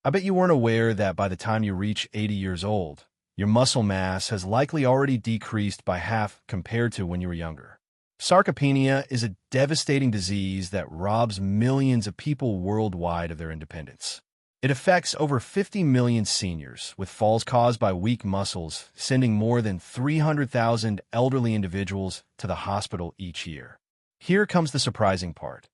I bet you weren't aware that by the time you reach 80 years old, your muscle mass has likely already decreased by half compared to when you were younger. Sarcopenia is a devastating disease that robs millions of people worldwide of their independence. It affects over 50 million seniors, with falls caused by weak muscles, sending more than 300,000 elderly individuals to the hospital each year. Here comes the surprising part.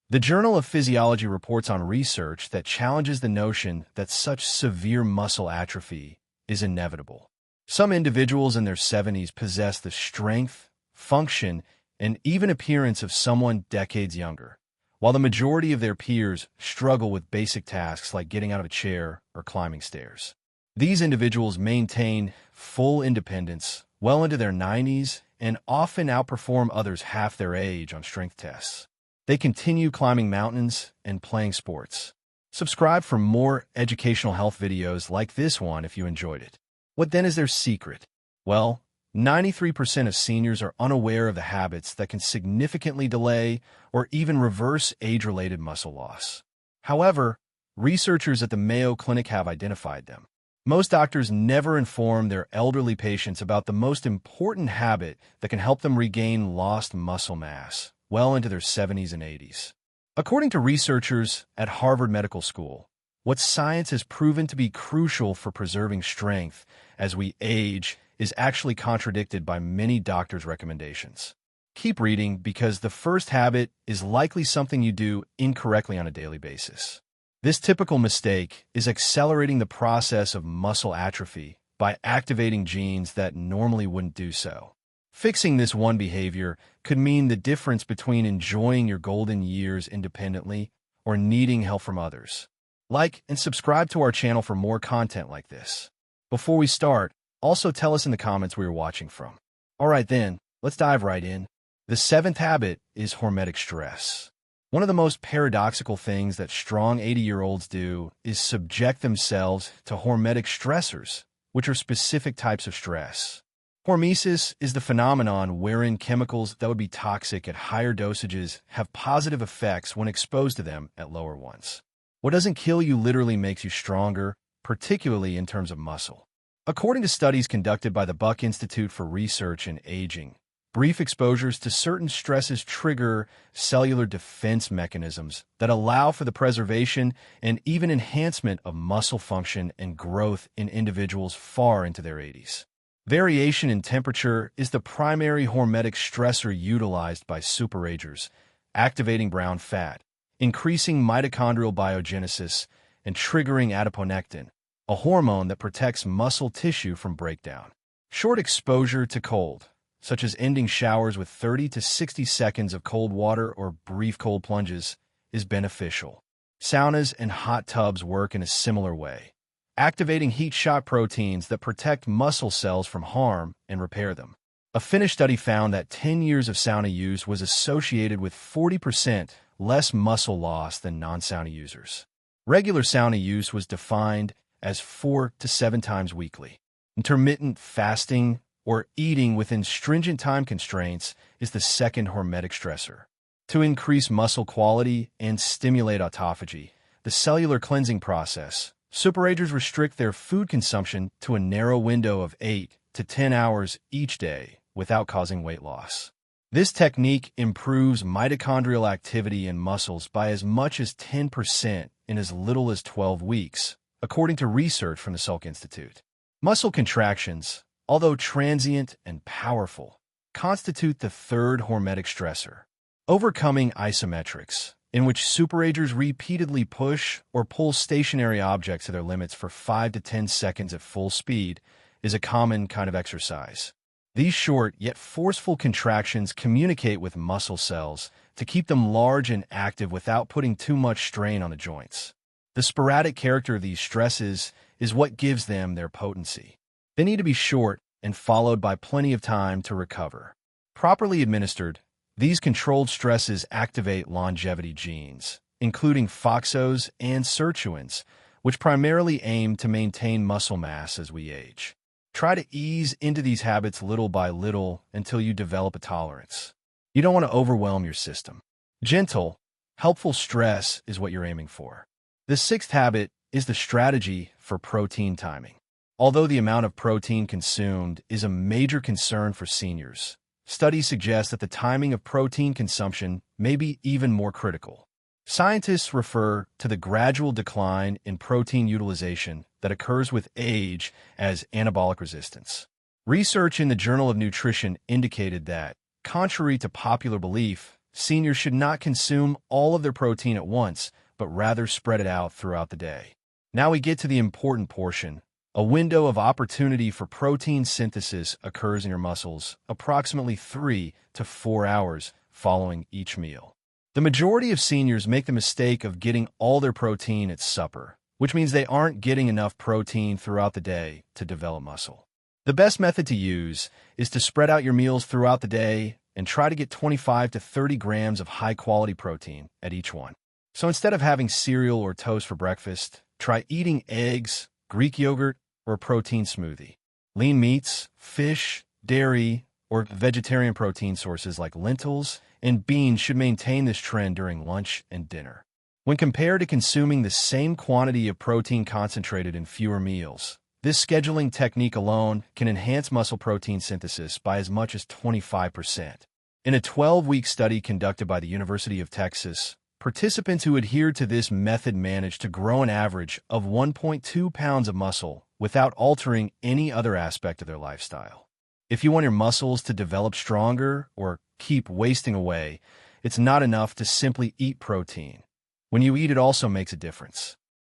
The Journal of Physiology reports on research that challenges the notion that such severe muscle atrophy is inevitable. Some individuals in their 70s possess the strength, function, and even appearance of someone decades younger, while the majority of their peers struggle with basic tasks like getting out of a chair or climbing stairs. These individuals maintain full independence well into their 90s and often outperform others half their age on strength tests. They continue climbing mountains and playing sports. Subscribe for more educational health videos like this one if you enjoyed it. What then is their secret? Well, 93% of seniors are unaware of the habits that can significantly delay or even reverse age-related muscle loss. However, researchers at the Mayo Clinic have identified them. Most doctors never inform their elderly patients about the most important habit that can help them regain lost muscle mass well into their 70s and 80s. According to researchers at Harvard Medical School, what science has proven to be crucial for preserving strength as we age is actually contradicted by many doctors' recommendations. Keep reading because the first habit is likely something you do incorrectly on a daily basis. This typical mistake is accelerating the process of muscle atrophy by activating genes that normally wouldn't do so. Fixing this one behavior could mean the difference between enjoying your golden years independently or needing help from others. Like and subscribe to our channel for more content like this. Before we start, also tell us in the comments where you're watching from. Alright then, let's dive right in. The seventh habit is hormetic stress. One of the most paradoxical things that strong 80-year-olds do is subject themselves to hormetic stressors, which are specific types of stress. Hormesis is the phenomenon wherein chemicals that would be toxic at higher dosages have positive effects when exposed to them at lower ones. What doesn't kill you literally makes you stronger, particularly in terms of muscle. According to studies conducted by the Buck Institute for Research in Aging, brief exposures to certain stresses trigger cellular defense mechanisms that allow for the preservation and even enhancement of muscle function and growth in individuals far into their 80s. Variation in temperature is the primary hormetic stressor utilized by superagers, activating brown fat, increasing mitochondrial biogenesis, and triggering adiponectin, a hormone that protects muscle tissue from breakdown. Short exposure to cold, such as ending showers with 30 to 60 seconds of cold water or brief cold plunges, is beneficial. Saunas and hot tubs work in a similar way, activating heat-shock proteins that protect muscle cells from harm and repair them. A Finnish study found that 10 years of sauna use was associated with 40% less muscle loss than non-sauna users. Regular sauna use was defined as 4 to 7 times weekly. Intermittent fasting or eating within stringent time constraints is the second hormetic stressor. To increase muscle quality and stimulate autophagy, the cellular cleansing process, superagers restrict their food consumption to a narrow window of 8 to 10 hours each day without causing weight loss. This technique improves mitochondrial activity in muscles by as much as 10% in as little as 12 weeks, according to research from the Salk Institute. Muscle contractions, although transient and powerful, constitute the third hormetic stressor. Overcoming isometrics, in which superagers repeatedly push or pull stationary objects to their limits for 5 to 10 seconds at full speed, is a common kind of exercise. These short yet forceful contractions communicate with muscle cells to keep them large and active without putting too much strain on the joints. The sporadic character of these stresses is what gives them their potency. They need to be short and followed by plenty of time to recover. Properly administered, these controlled stresses activate longevity genes, including FOXOs and sirtuins, which primarily aim to maintain muscle mass as we age. Try to ease into these habits little by little until you develop a tolerance. You don't want to overwhelm your system. Gentle, helpful stress is what you're aiming for. The sixth habit is the strategy for protein timing. Although the amount of protein consumed is a major concern for seniors, studies suggest that the timing of protein consumption may be even more critical. Scientists refer to the gradual decline in protein utilization that occurs with age as anabolic resistance. Research in the Journal of Nutrition indicated that, contrary to popular belief, seniors should not consume all of their protein at once, but rather spread it out throughout the day. Now we get to the important portion. A window of opportunity for protein synthesis occurs in your muscles approximately 3 to 4 hours following each meal. The majority of seniors make the mistake of getting all their protein at supper, which means they aren't getting enough protein throughout the day to develop muscle. The best method to use is to spread out your meals throughout the day and try to get 25 to 30 grams of high-quality protein at each one. So instead of having cereal or toast for breakfast, try eating eggs, Greek yogurt, or a protein smoothie. Lean meats, fish, dairy, or vegetarian protein sources like lentils and beans should maintain this trend during lunch and dinner. When compared to consuming the same quantity of protein concentrated in fewer meals, this scheduling technique alone can enhance muscle protein synthesis by as much as 25%. In a 12-week study conducted by the University of Texas, participants who adhered to this method managed to grow an average of 1.2 pounds of muscle without altering any other aspect of their lifestyle. If you want your muscles to develop stronger or keep wasting away, it's not enough to simply eat protein. When you eat, it also makes a difference.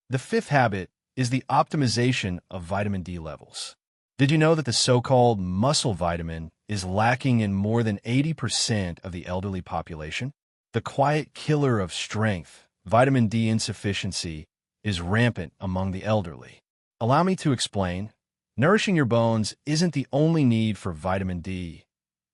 The fifth habit is the optimization of vitamin D levels. Did you know that the so-called muscle vitamin is lacking in more than 80% of the elderly population? The quiet killer of strength, vitamin D insufficiency, is rampant among the elderly. Allow me to explain. Nourishing your bones isn't the only need for vitamin D.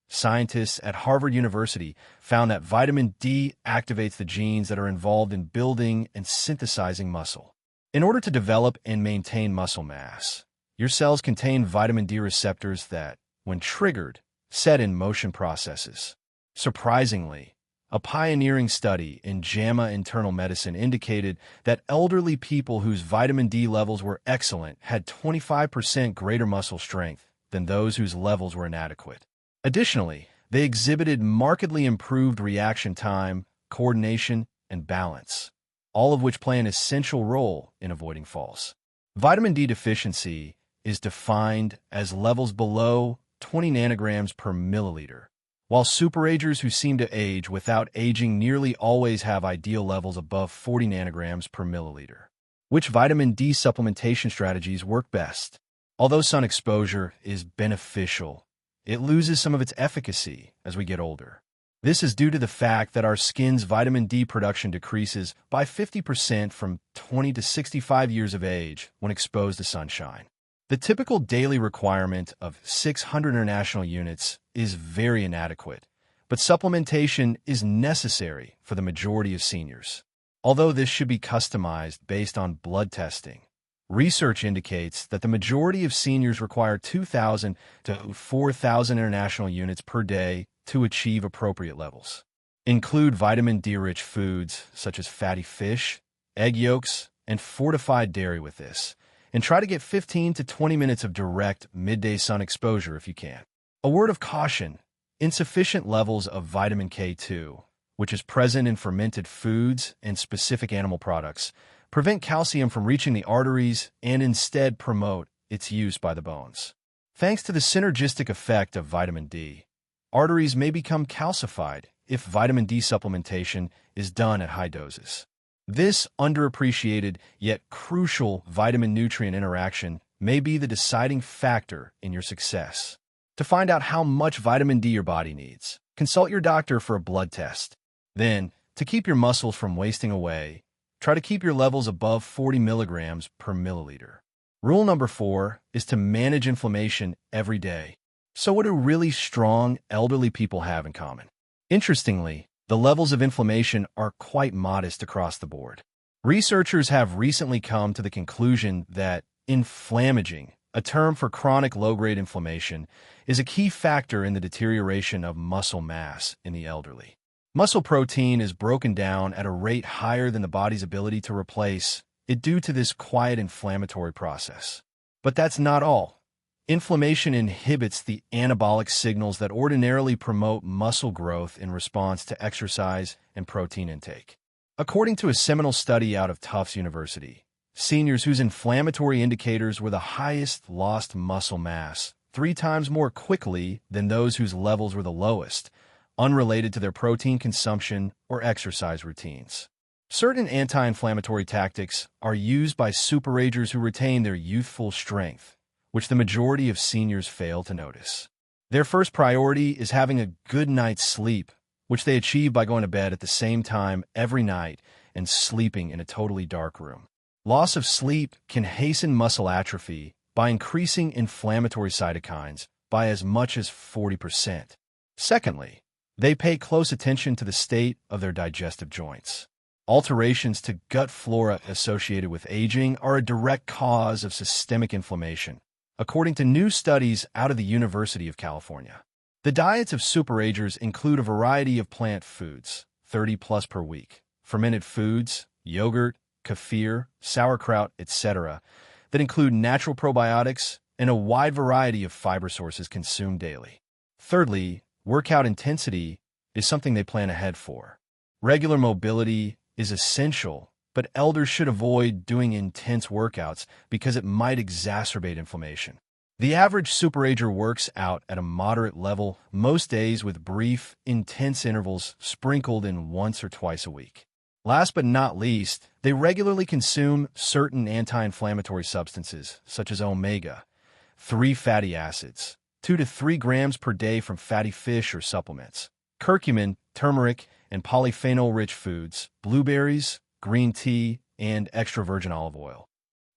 Scientists at Harvard University found that vitamin D activates the genes that are involved in building and synthesizing muscle. In order to develop and maintain muscle mass, your cells contain vitamin D receptors that, when triggered, set in motion processes. Surprisingly, a pioneering study in JAMA Internal Medicine indicated that elderly people whose vitamin D levels were excellent had 25% greater muscle strength than those whose levels were inadequate. Additionally, they exhibited markedly improved reaction time, coordination, and balance, all of which play an essential role in avoiding falls. Vitamin D deficiency is defined as levels below 20 nanograms per milliliter, while superagers who seem to age without aging nearly always have ideal levels above 40 nanograms per milliliter. Which vitamin D supplementation strategies work best? Although sun exposure is beneficial, it loses some of its efficacy as we get older. This is due to the fact that our skin's vitamin D production decreases by 50% from 20 to 65 years of age when exposed to sunshine. The typical daily requirement of 600 international units is very inadequate, but supplementation is necessary for the majority of seniors. Although this should be customized based on blood testing, research indicates that the majority of seniors require 2,000 to 4,000 international units per day to achieve appropriate levels. Include vitamin D-rich foods such as fatty fish, egg yolks, and fortified dairy with this, and try to get 15 to 20 minutes of direct midday sun exposure if you can. A word of caution: insufficient levels of vitamin K2, which is present in fermented foods and specific animal products, prevent calcium from reaching the arteries and instead promote its use by the bones. Thanks to the synergistic effect of vitamin D, arteries may become calcified if vitamin D supplementation is done at high doses. This underappreciated yet crucial vitamin-nutrient interaction may be the deciding factor in your success. To find out how much vitamin D your body needs, consult your doctor for a blood test. Then, to keep your muscles from wasting away, try to keep your levels above 40 milligrams per milliliter. Rule number 4 is to manage inflammation every day. So what do really strong, elderly people have in common? Interestingly, the levels of inflammation are quite modest across the board. Researchers have recently come to the conclusion that inflammaging, a term for chronic low-grade inflammation, is a key factor in the deterioration of muscle mass in the elderly. Muscle protein is broken down at a rate higher than the body's ability to replace it due to this quiet inflammatory process. But that's not all. Inflammation inhibits the anabolic signals that ordinarily promote muscle growth in response to exercise and protein intake. According to a seminal study out of Tufts University, seniors whose inflammatory indicators were the highest lost muscle mass 3 times more quickly than those whose levels were the lowest, unrelated to their protein consumption or exercise routines. Certain anti-inflammatory tactics are used by superagers who retain their youthful strength, which the majority of seniors fail to notice. Their first priority is having a good night's sleep, which they achieve by going to bed at the same time every night and sleeping in a totally dark room. Loss of sleep can hasten muscle atrophy by increasing inflammatory cytokines by as much as 40%. Secondly, they pay close attention to the state of their digestive joints. Alterations to gut flora associated with aging are a direct cause of systemic inflammation, according to new studies out of the University of California. The diets of superagers include a variety of plant foods, 30 plus per week, fermented foods, yogurt, kefir, sauerkraut, etc., that include natural probiotics and a wide variety of fiber sources consumed daily. Thirdly, workout intensity is something they plan ahead for. Regular mobility is essential, but elders should avoid doing intense workouts because it might exacerbate inflammation. The average superager works out at a moderate level most days with brief, intense intervals sprinkled in once or twice a week. Last but not least, they regularly consume certain anti-inflammatory substances, such as omega-3 fatty acids, 2 to 3 grams per day from fatty fish or supplements, curcumin, turmeric, and polyphenol-rich foods, blueberries, green tea, and extra virgin olive oil.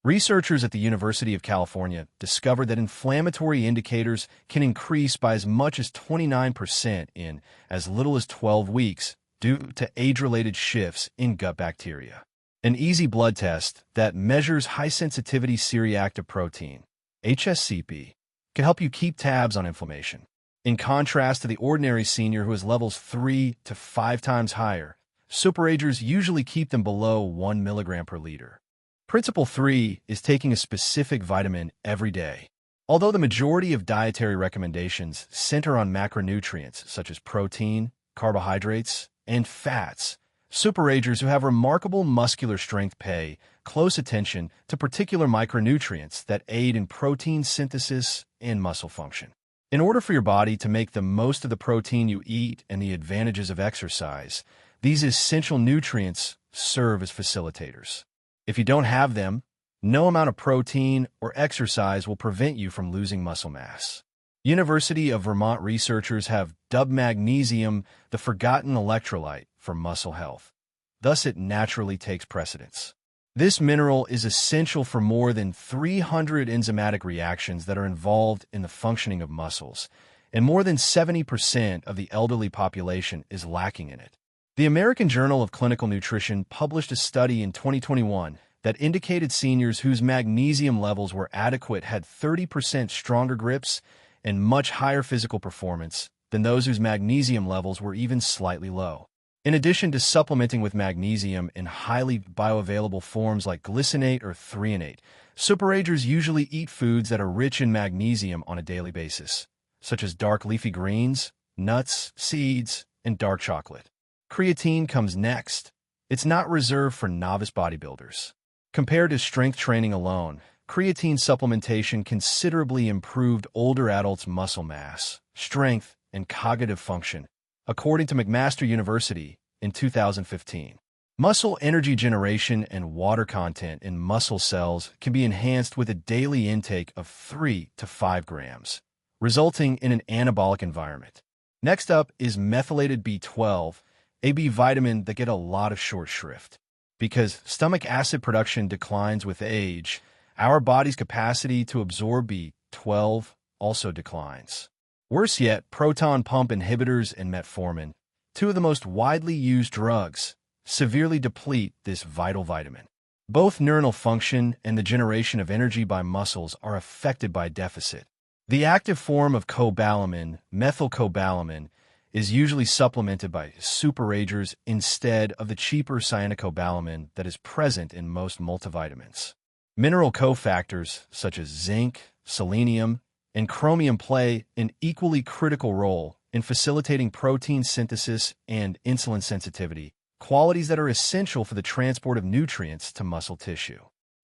Researchers at the University of California discovered that inflammatory indicators can increase by as much as 29% in as little as 12 weeks due to age-related shifts in gut bacteria. An easy blood test that measures high-sensitivity C-reactive protein, HSCP, can help you keep tabs on inflammation. In contrast to the ordinary senior who has levels 3 to 5 times higher, superagers usually keep them below 1 milligram per liter. Principle 3 is taking a specific vitamin every day. Although the majority of dietary recommendations center on macronutrients such as protein, carbohydrates, and fats, superagers who have remarkable muscular strength pay close attention to particular micronutrients that aid in protein synthesis and muscle function. In order for your body to make the most of the protein you eat and the advantages of exercise, these essential nutrients serve as facilitators. If you don't have them, no amount of protein or exercise will prevent you from losing muscle mass. University of Vermont researchers have dubbed magnesium the forgotten electrolyte for muscle health. Thus, it naturally takes precedence. This mineral is essential for more than 300 enzymatic reactions that are involved in the functioning of muscles, and more than 70% of the elderly population is lacking in it. The American Journal of Clinical Nutrition published a study in 2021 that indicated seniors whose magnesium levels were adequate had 30% stronger grips and much higher physical performance than those whose magnesium levels were even slightly low. In addition to supplementing with magnesium in highly bioavailable forms like glycinate or threonate, superagers usually eat foods that are rich in magnesium on a daily basis, such as dark leafy greens, nuts, seeds, and dark chocolate. Creatine comes next. It's not reserved for novice bodybuilders. Compared to strength training alone, creatine supplementation considerably improved older adults' muscle mass, strength, and cognitive function, according to McMaster University in 2015. Muscle energy generation and water content in muscle cells can be enhanced with a daily intake of 3 to 5 grams, resulting in an anabolic environment. Next up is methylated B12, a B vitamin that get a lot of short shrift. Because stomach acid production declines with age, our body's capacity to absorb B12 also declines. Worse yet, proton pump inhibitors and metformin, 2 of the most widely used drugs, severely deplete this vital vitamin. Both neuronal function and the generation of energy by muscles are affected by deficit. The active form of cobalamin, methylcobalamin, is usually supplemented by superagers instead of the cheaper cyanocobalamin that is present in most multivitamins. Mineral cofactors such as zinc, selenium, and chromium play an equally critical role in facilitating protein synthesis and insulin sensitivity, qualities that are essential for the transport of nutrients to muscle tissue.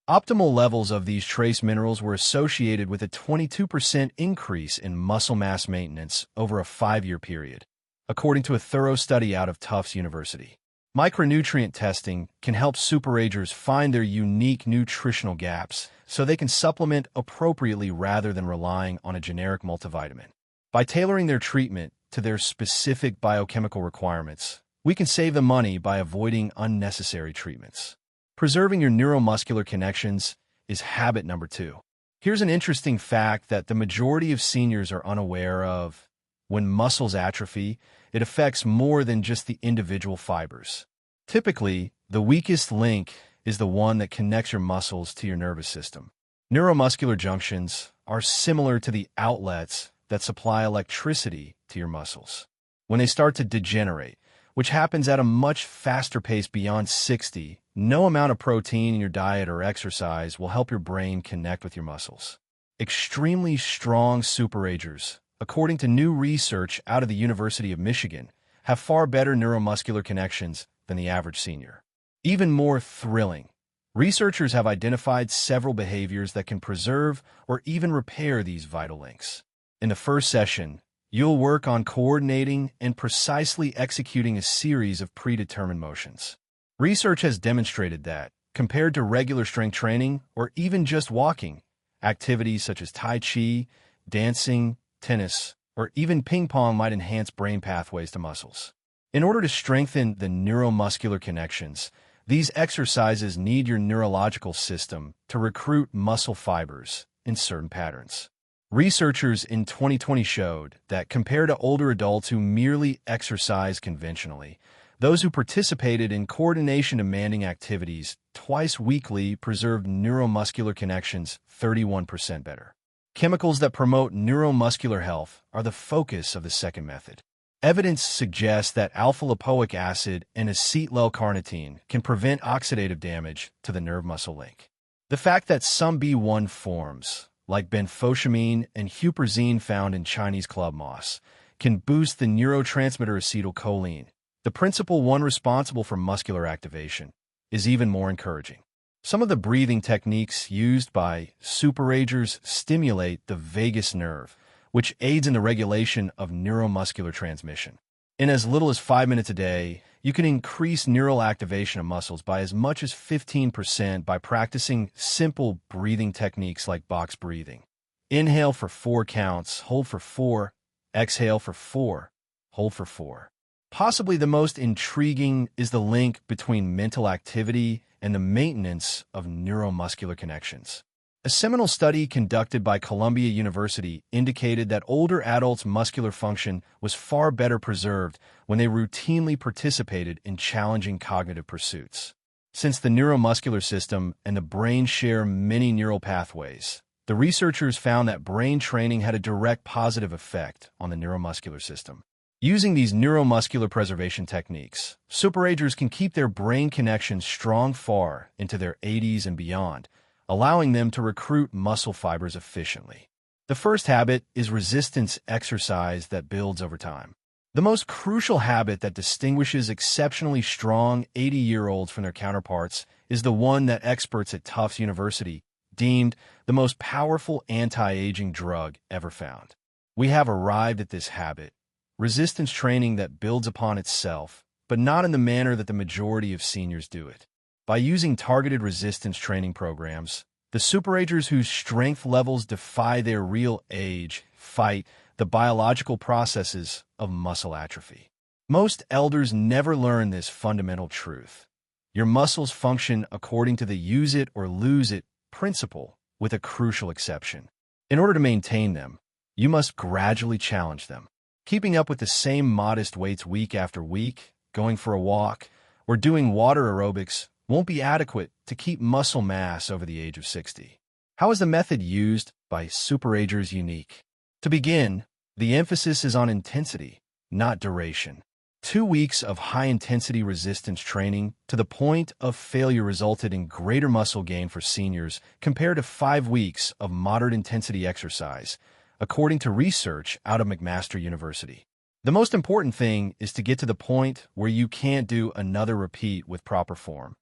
Optimal levels of these trace minerals were associated with a 22% increase in muscle mass maintenance over a 5-year period, according to a thorough study out of Tufts University. Micronutrient testing can help superagers find their unique nutritional gaps so they can supplement appropriately rather than relying on a generic multivitamin. By tailoring their treatment to their specific biochemical requirements, we can save them money by avoiding unnecessary treatments. Preserving your neuromuscular connections is habit number 2. Here's an interesting fact that the majority of seniors are unaware of. When muscles atrophy, it affects more than just the individual fibers. Typically, the weakest link is the one that connects your muscles to your nervous system. Neuromuscular junctions are similar to the outlets that supply electricity to your muscles. When they start to degenerate, which happens at a much faster pace beyond 60, no amount of protein in your diet or exercise will help your brain connect with your muscles. Extremely strong superagers, according to new research out of the University of Michigan, have far better neuromuscular connections than the average senior. Even more thrilling, researchers have identified several behaviors that can preserve or even repair these vital links. In the first session, you'll work on coordinating and precisely executing a series of predetermined motions. Research has demonstrated that, compared to regular strength training or even just walking, activities such as Tai Chi, dancing, tennis, or even ping pong might enhance brain pathways to muscles. In order to strengthen the neuromuscular connections, these exercises need your neurological system to recruit muscle fibers in certain patterns. Researchers in 2020 showed that compared to older adults who merely exercise conventionally, those who participated in coordination-demanding activities twice weekly preserved neuromuscular connections 31% better. Chemicals that promote neuromuscular health are the focus of the second method. Evidence suggests that alpha-lipoic acid and acetyl-L-carnitine can prevent oxidative damage to the nerve-muscle link. The fact that some B1 forms, like benfotiamine and huperzine found in Chinese club moss, can boost the neurotransmitter acetylcholine, the principal one responsible for muscular activation, is even more encouraging. Some of the breathing techniques used by superagers stimulate the vagus nerve, which aids in the regulation of neuromuscular transmission. In as little as 5 minutes a day, you can increase neural activation of muscles by as much as 15% by practicing simple breathing techniques like box breathing. Inhale for 4 counts, hold for 4, exhale for 4, hold for 4. Possibly the most intriguing is the link between mental activity and the maintenance of neuromuscular connections. A seminal study conducted by Columbia University indicated that older adults' muscular function was far better preserved when they routinely participated in challenging cognitive pursuits. Since the neuromuscular system and the brain share many neural pathways, the researchers found that brain training had a direct positive effect on the neuromuscular system. Using these neuromuscular preservation techniques, superagers can keep their brain connections strong far into their 80s and beyond, allowing them to recruit muscle fibers efficiently. The first habit is resistance exercise that builds over time. The most crucial habit that distinguishes exceptionally strong 80-year-olds from their counterparts is the one that experts at Tufts University deemed the most powerful anti-aging drug ever found. We have arrived at this habit, resistance training that builds upon itself, but not in the manner that the majority of seniors do it. By using targeted resistance training programs, the superagers whose strength levels defy their real age fight the biological processes of muscle atrophy. Most elders never learn this fundamental truth. Your muscles function according to the use it or lose it principle, with a crucial exception. In order to maintain them, you must gradually challenge them. Keeping up with the same modest weights week after week, going for a walk, or doing water aerobics won't be adequate to keep muscle mass over the age of 60. How is the method used by superagers unique? To begin, the emphasis is on intensity. not duration. 2 weeks of high-intensity resistance training to the point of failure resulted in greater muscle gain for seniors compared to 5 weeks of moderate-intensity exercise, according to research out of McMaster University. The most important thing is to get to the point where you can't do another repeat with proper form,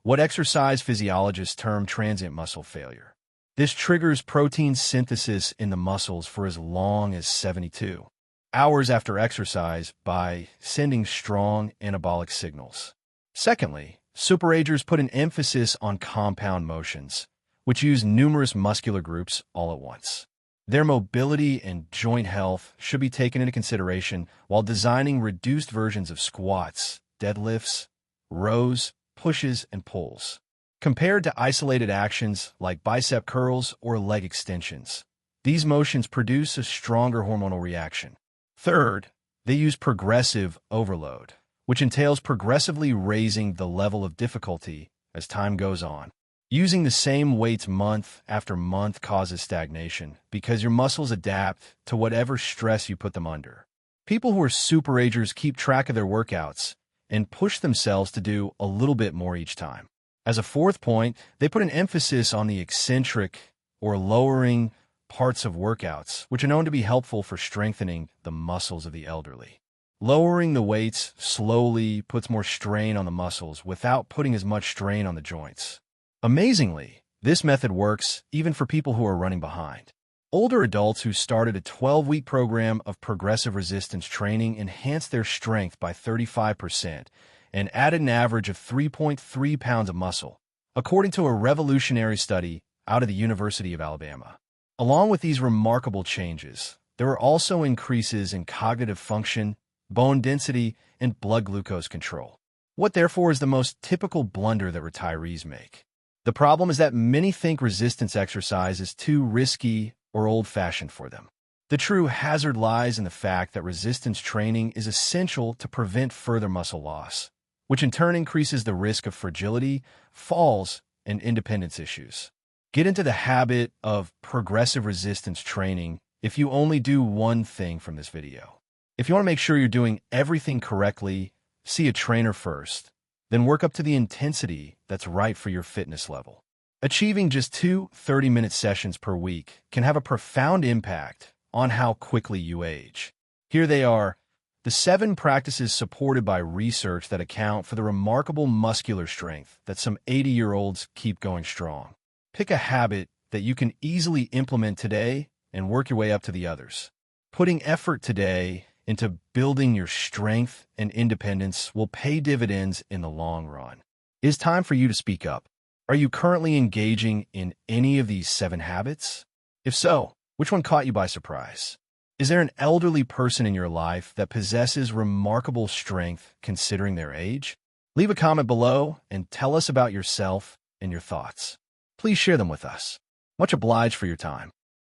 what exercise physiologists term transient muscle failure. This triggers protein synthesis in the muscles for as long as 72 hours after exercise by sending strong anabolic signals. Secondly, superagers put an emphasis on compound motions, which use numerous muscular groups all at once. Their mobility and joint health should be taken into consideration while designing reduced versions of squats, deadlifts, rows, pushes, and pulls, compared to isolated actions like bicep curls or leg extensions. These motions produce a stronger hormonal reaction. Third, they use progressive overload, which entails progressively raising the level of difficulty as time goes on. Using the same weights month after month causes stagnation because your muscles adapt to whatever stress you put them under. People who are superagers keep track of their workouts and push themselves to do a little bit more each time. As a fourth point, they put an emphasis on the eccentric or lowering parts of workouts, which are known to be helpful for strengthening the muscles of the elderly. Lowering the weights slowly puts more strain on the muscles without putting as much strain on the joints. Amazingly, this method works even for people who are running behind. Older adults who started a 12-week program of progressive resistance training enhanced their strength by 35% and added an average of 3.3 pounds of muscle, according to a revolutionary study out of the University of Alabama. Along with these remarkable changes, there were also increases in cognitive function, bone density, and blood glucose control. What therefore is the most typical blunder that retirees make? The problem is that many think resistance exercise is too risky or old-fashioned for them. The true hazard lies in the fact that resistance training is essential to prevent further muscle loss, which in turn increases the risk of fragility, falls, and independence issues. Get into the habit of progressive resistance training if you only do one thing from this video. If you want to make sure you're doing everything correctly, see a trainer first, then work up to the intensity that's right for your fitness level. Achieving just 2 30-minute sessions per week can have a profound impact on how quickly you age. Here they are, the 7 practices supported by research that account for the remarkable muscular strength that some 80-year-olds keep going strong. Pick a habit that you can easily implement today and work your way up to the others. Putting effort today into building your strength and independence will pay dividends in the long run. It is time for you to speak up. Are you currently engaging in any of these 7 habits? If so, which one caught you by surprise? Is there an elderly person in your life that possesses remarkable strength considering their age? Leave a comment below and tell us about yourself and your thoughts. Please share them with us. Much obliged for your time.